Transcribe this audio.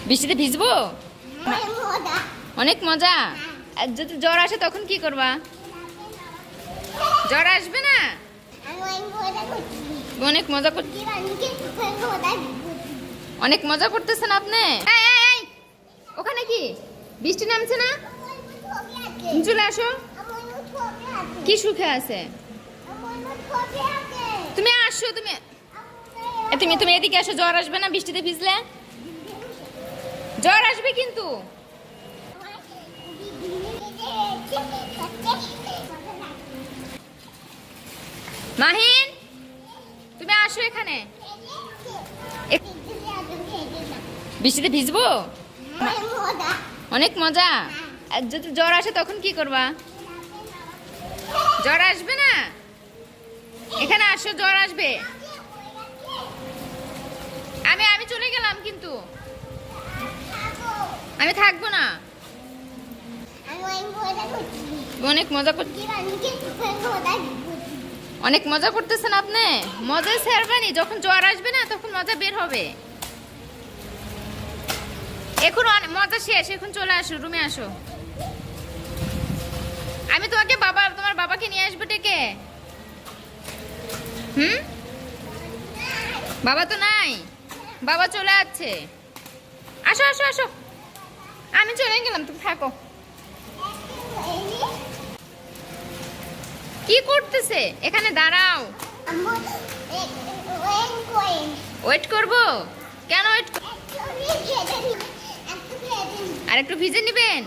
বৃষ্টিতে ভিজবো? অনেক মজা। আর যদি জ্বর আসে তখন কি করবা? জ্বর আসবে না? অনেক মজা করতে অনেক মজা করতেছেন আপনি। এই, এই, এই, ওখানে কি বৃষ্টি নামছে না? চলে আসো। কি সুখে আছে? তুমি আসো, তুমি তুমি তুমি এদিকে আসো। জ্বর আসবে না বৃষ্টিতে ভিজলে? জ্বর আসবে কিন্তু। মাহিন, তুমি আসো এখানে। বৃষ্টিতে ভিজবো? অনেক মজা। আর যদি জ্বর আসে তখন কি করবা? জ্বর আসবে না? এখানে আসো, জ্বর আসবে। আমি আমি চলে গেলাম কিন্তু। আমি থাকবো না। অনেক মজা অনেক মজা করতেছেন আপনি। মজা ছাড়বেনি, যখন জ্বর আসবে না তখন মজা বের হবে। এখন মজা শেষ, এখন চলে আসো, রুমে আসো। আমি তোমাকে তোমার বাবাকে নিয়ে আসবো ডেকে। বাবা তো নাই, বাবা চলে যাচ্ছে। আসো আসো আসো, আমি চলে গেলাম, তুমি থাকো। কি করতেছে এখানে? দাঁড়াও। ওয়েট করবো? কেন ওয়েট? আর একটু ভিজে নিবেন?